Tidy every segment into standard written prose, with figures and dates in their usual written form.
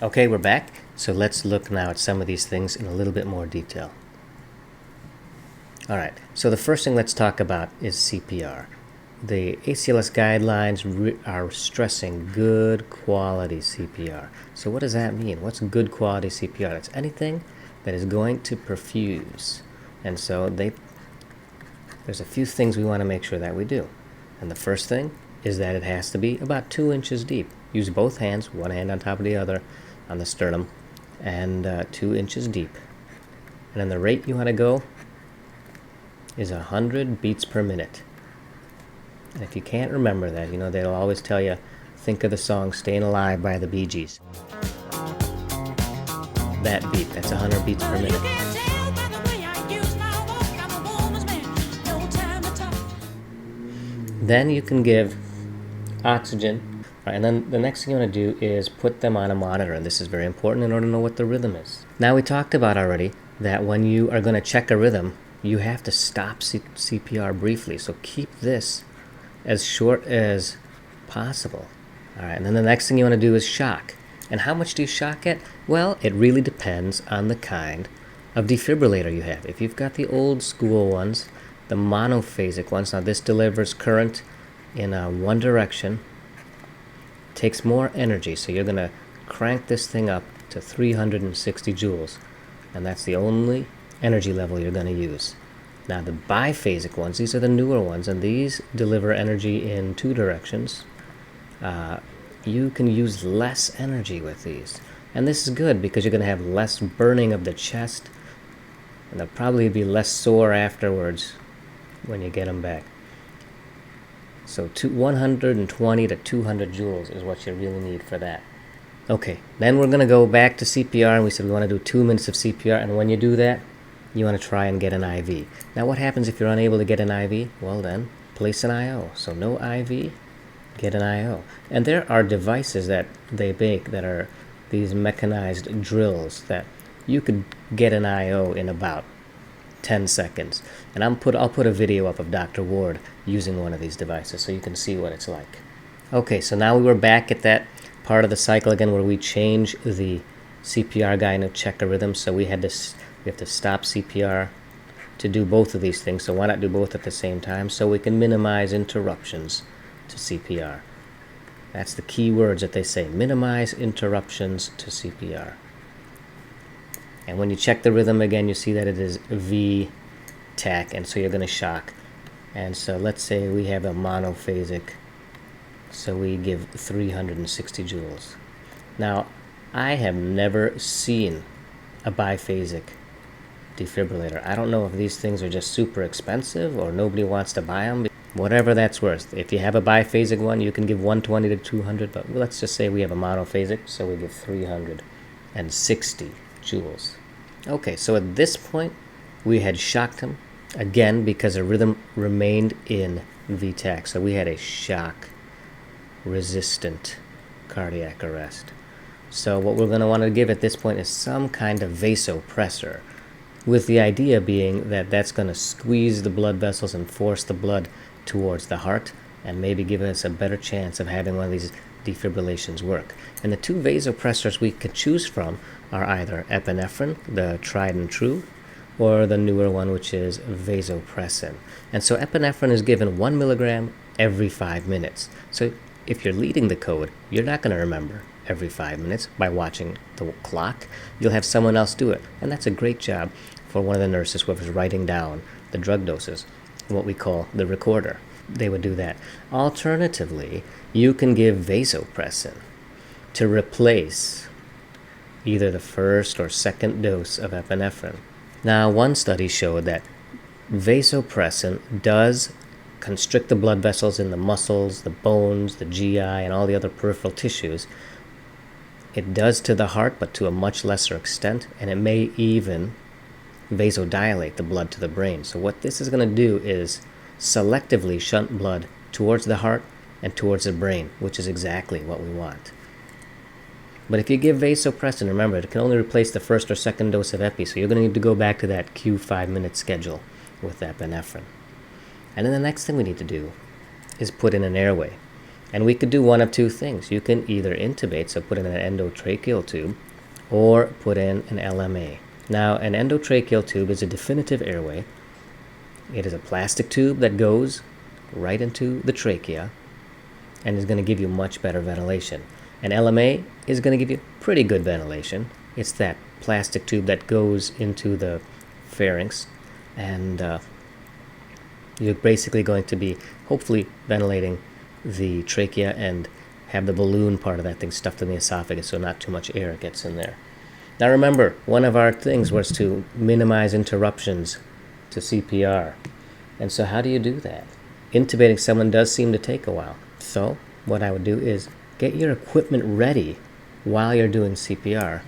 Okay, we're back. So let's look now at some of these things in a little bit more detail. All right, so the first thing let's talk about is CPR. The ACLS guidelines are stressing good quality CPR. So what does that mean? What's good quality CPR? It's anything that is going to perfuse. And so there's a few things we want to make sure that we do. And the first thing is that it has to be about 2 inches deep. Use both hands, one hand on top of the other on the sternum, and 2 inches deep. And then the rate you want to go is 100 beats per minute. And if you can't remember that, you know, they'll always tell you, think of the song Staying Alive by the Bee Gees. That beat, that's 100 beats per minute. Then you can give oxygen, and then the next thing you want to do is put them on a monitor, and this is very important in order to know what the rhythm is. Now we talked about already that when you are going to check a rhythm, you have to stop CPR briefly, so keep this as short as possible. All right, and then the next thing you want to do is shock. And how much do you shock at? Well, it really depends on the kind of defibrillator you have. If you've got the old school ones, the monophasic ones, now this delivers current in one direction, takes more energy, so you're going to crank this thing up to 360 joules, and that's the only energy level you're going to use. Now the biphasic ones, these are the newer ones, and these deliver energy in 2 directions. You can use less energy with these, and this is good because you're going to have less burning of the chest, and they'll probably be less sore afterwards when you get them back. So 120 to 200 joules is what you really need for that. Okay, then we're going to go back to CPR, and we said we want to do 2 minutes of CPR, and when you do that, you want to try and get an IV. Now what happens if you're unable to get an IV? Well then, place an IO. So no IV, get an IO. And there are devices that they make that are these mechanized drills that you could get an IO in about 10 seconds. And I'll put a video up of Dr. Ward using one of these devices so you can see what it's like. Okay, so now we were back at that part of the cycle again where we change the CPR guy to check a rhythm. So we have to stop CPR to do both of these things. So why not do both at the same time so we can minimize interruptions to CPR. That's the key words that they say, minimize interruptions to CPR. And when you check the rhythm again, you see that it is V-tach, and so you're going to shock. And so let's say we have a monophasic, so we give 360 joules. Now, I have never seen a biphasic defibrillator. I don't know if these things are just super expensive or nobody wants to buy them. Whatever that's worth. If you have a biphasic one, you can give 120 to 200, but let's just say we have a monophasic, so we give 360 joules. Okay, so at this point, we had shocked him, again, because the rhythm remained in V-tach, so we had a shock-resistant cardiac arrest. So what we're going to want to give at this point is some kind of vasopressor, with the idea being that that's going to squeeze the blood vessels and force the blood towards the heart and maybe give us a better chance of having one of these defibrillations work. And the 2 vasopressors we could choose from are either epinephrine, the tried and true, or the newer one, which is vasopressin. And so epinephrine is given 1 milligram every 5 minutes. So if you're leading the code, you're not going to remember every 5 minutes by watching the clock. You'll have someone else do it. And that's a great job for one of the nurses who was writing down the drug doses, what we call the recorder. They would do that. Alternatively, you can give vasopressin to replace either the first or second dose of epinephrine. Now, one study showed that vasopressin does constrict the blood vessels in the muscles, the bones, the GI, and all the other peripheral tissues. It does to the heart, but to a much lesser extent, and it may even vasodilate the blood to the brain. So what this is going to do is selectively shunt blood towards the heart and towards the brain, which is exactly what we want. But if you give vasopressin, remember, it can only replace the first or second dose of epi, so you're going to need to go back to that Q5-minute schedule with epinephrine. And then the next thing we need to do is put in an airway. And we could do one of two things. You can either intubate, so put in an endotracheal tube, or put in an LMA. Now, an endotracheal tube is a definitive airway. It is a plastic tube that goes right into the trachea and is going to give you much better ventilation. An LMA is going to give you pretty good ventilation. It's that plastic tube that goes into the pharynx, and you're basically going to be hopefully ventilating the trachea and have the balloon part of that thing stuffed in the esophagus so not too much air gets in there. Now remember, one of our things was to minimize interruptions to CPR. And so how do you do that? Intubating someone does seem to take a while. So what I would do is get your equipment ready while you're doing CPR,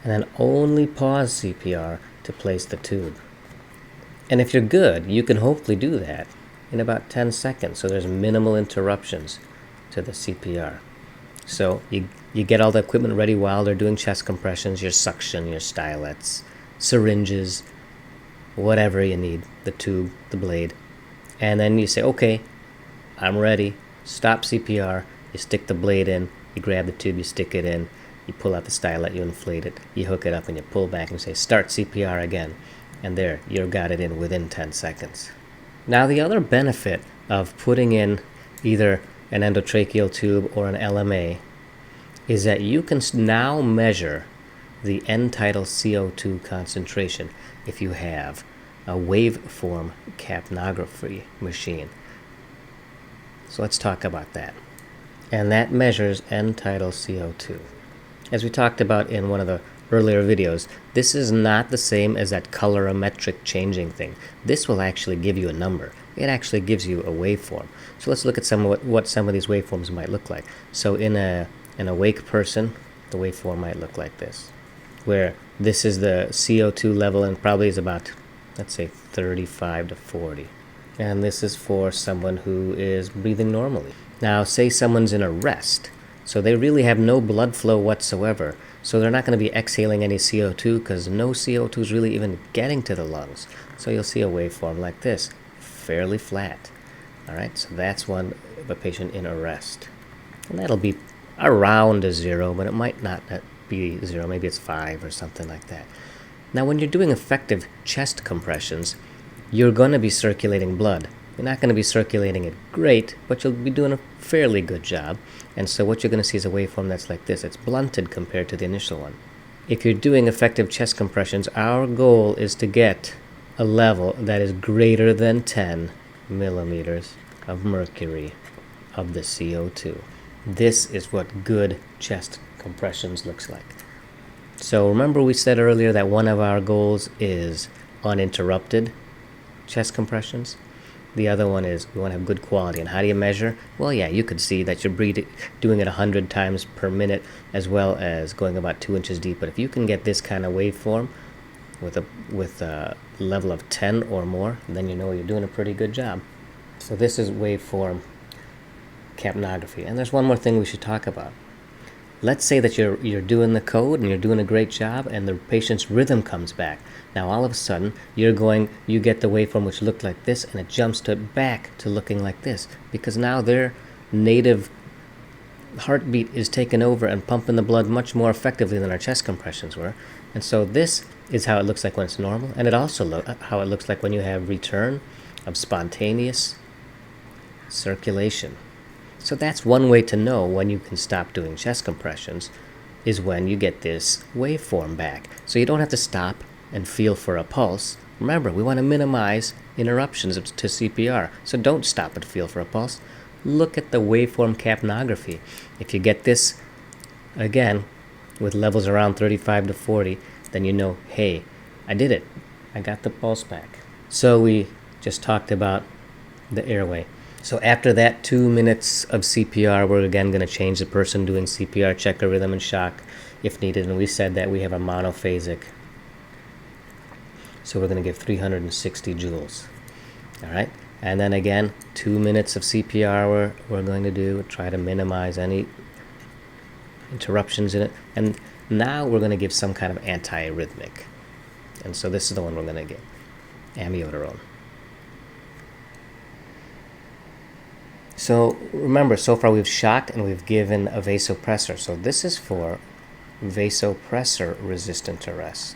and then only pause CPR to place the tube. And if you're good, you can hopefully do that in about 10 seconds, so there's minimal interruptions to the CPR. So you get all the equipment ready while they're doing chest compressions, your suction, your stylets, syringes, whatever you need, the tube, the blade. And then you say, okay, I'm ready, stop CPR, you stick the blade in, you grab the tube, you stick it in, you pull out the stylet, you inflate it, you hook it up, and you pull back and say, start CPR again. And there, you've got it in within 10 seconds. Now the other benefit of putting in either an endotracheal tube or an LMA is that you can now measure the end-tidal CO2 concentration if you have a waveform capnography machine. So let's talk about that. And that measures end-tidal CO2. As we talked about in one of the earlier videos, this is not the same as that colorimetric changing thing. This will actually give you a number. It actually gives you a waveform. So let's look at what some of these waveforms might look like. So in an awake person, the waveform might look like this, where this is the CO2 level and probably is about, let's say, 35 to 40. And this is for someone who is breathing normally. Now, say someone's in a rest, so they really have no blood flow whatsoever. So they're not going to be exhaling any CO2 because no CO2 is really even getting to the lungs. So you'll see a waveform like this, fairly flat. All right, so that's one of a patient in arrest. And that'll be around a 0, but it might not be 0. Maybe it's 5 or something like that. Now, when you're doing effective chest compressions, you're going to be circulating blood. You're not going to be circulating it great, but you'll be doing a fairly good job. And so what you're going to see is a waveform that's like this. It's blunted compared to the initial one. If you're doing effective chest compressions, our goal is to get a level that is greater than 10 millimeters of mercury of the CO2. This is what good chest compressions looks like. So remember we said earlier that one of our goals is uninterrupted chest compressions. The other one is we want to have good quality. And how do you measure? Well, yeah, you could see that you're doing it 100 times per minute as well as going about 2 inches deep. But if you can get this kind of waveform with a level of 10 or more, then you know you're doing a pretty good job. So this is waveform capnography. And there's one more thing we should talk about. Let's say that you're doing the code and you're doing a great job and the patient's rhythm comes back. Now all of a sudden you get the waveform which looked like this and it jumps back to looking like this because now their native heartbeat is taken over and pumping the blood much more effectively than our chest compressions were. And so this is how it looks like when it's normal, and it also how it looks like when you have return of spontaneous circulation. So that's one way to know when you can stop doing chest compressions, is when you get this waveform back. So you don't have to stop and feel for a pulse. Remember, we want to minimize interruptions to CPR. So don't stop and feel for a pulse. Look at the waveform capnography. If you get this, again, with levels around 35 to 40, then you know, hey, I did it. I got the pulse back. So we just talked about the airway. So after that 2 minutes of CPR, we're again going to change the person doing CPR, check a rhythm and shock if needed. And we said that we have a monophasic. So we're going to give 360 joules. All right. And then again, 2 minutes of CPR we're going to do. Try to minimize any interruptions in it. And now we're going to give some kind of anti-arrhythmic. And so this is the one we're going to give, amiodarone. So remember, so far we've shocked and we've given a vasopressor. So this is for vasopressor resistant arrest.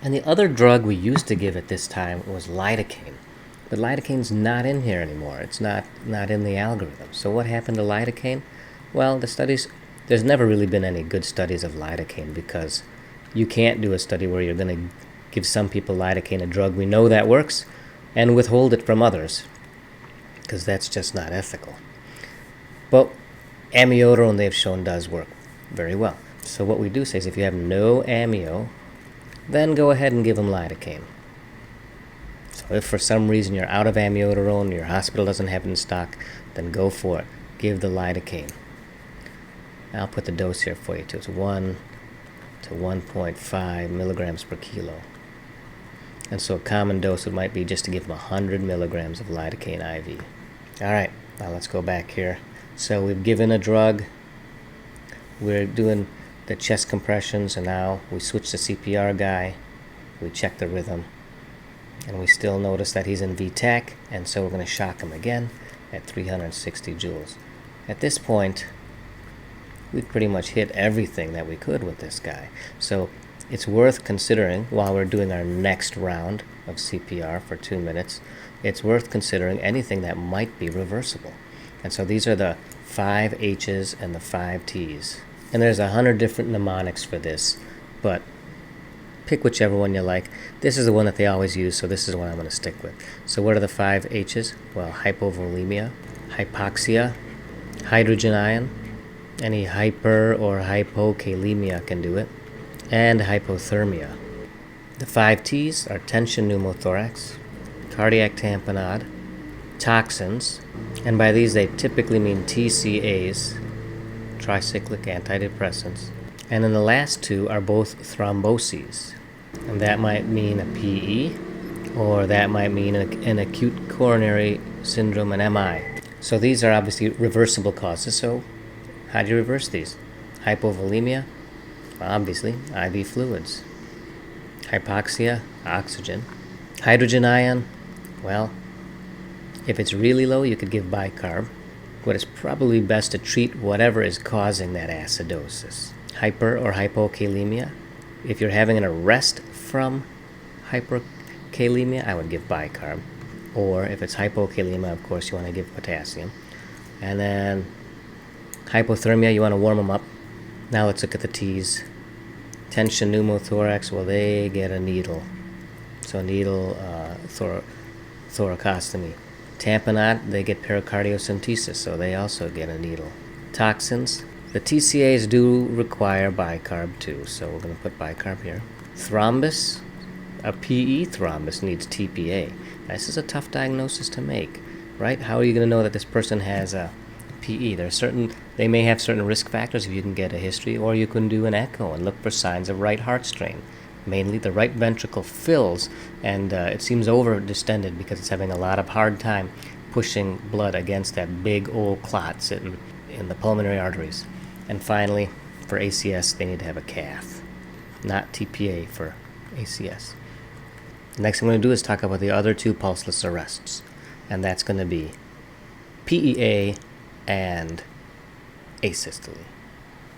And the other drug we used to give at this time was lidocaine. But lidocaine's not in here anymore. It's not in the algorithm. So what happened to lidocaine? Well, there's never really been any good studies of lidocaine, because you can't do a study where you're going to give some people lidocaine, a drug we know that works, and withhold it from others, because that's just not ethical. But amiodarone, they've shown, does work very well. So what we do say is, if you have no amio, then go ahead and give them lidocaine. So if for some reason you're out of amiodarone, your hospital doesn't have it in stock, then go for it. Give the lidocaine. I'll put the dose here for you too. It's 1 to 1.5 milligrams per kilo. And so a common dose might be just to give them 100 milligrams of lidocaine IV. All right, now let's go back here. So we've given a drug. We're doing the chest compressions, and now we switch to CPR guy. We check the rhythm, and we still notice that he's in VTAC, and so we're going to shock him again at 360 joules. At this point, we've pretty much hit everything that we could with this guy. So it's worth considering, while we're doing our next round of CPR for 2 minutes, it's worth considering anything that might be reversible. And so these are the 5 H's and the 5 T's. And there's 100 different mnemonics for this, but pick whichever one you like. This is the one that they always use, so this is the one I'm going to stick with. So what are the 5 H's? Well, hypovolemia, hypoxia, hydrogen ion, any hyper or hypokalemia can do it, and hypothermia. The 5 T's are tension pneumothorax, cardiac tamponade, toxins, and by these they typically mean TCAs, tricyclic antidepressants. And then the last 2 are both thromboses, and that might mean a PE, or that might mean an acute coronary syndrome, an MI. So these are obviously reversible causes. So how do you reverse these? Hypovolemia, obviously IV fluids. Hypoxia, oxygen. Hydrogen ion, well, if it's really low, you could give bicarb, but it's probably best to treat whatever is causing that acidosis. Hyper or hypokalemia, if you're having an arrest from hyperkalemia, I would give bicarb. Or if it's hypokalemia, of course, you want to give potassium. And then hypothermia, you want to warm them up. Now let's look at the T's. Tension pneumothorax, well, they get a needle. So a needle thoracostomy. Tamponade, they get pericardiocentesis, so they also get a needle. Toxins, the TCAs do require bicarb too, so we're going to put bicarb here. Thrombus, a PE thrombus needs TPA. This is a tough diagnosis to make, right? How are you going to know that this person has a PE? They may have certain risk factors if you can get a history, or you can do an echo and look for signs of right heart strain. Mainly the right ventricle fills, and it seems over distended because it's having a lot of hard time pushing blood against that big old clot sitting in the pulmonary arteries. And finally, for ACS, they need to have a cath, not TPA for ACS. The next thing I'm going to do is talk about the other 2 pulseless arrests, and that's going to be PEA and asystole.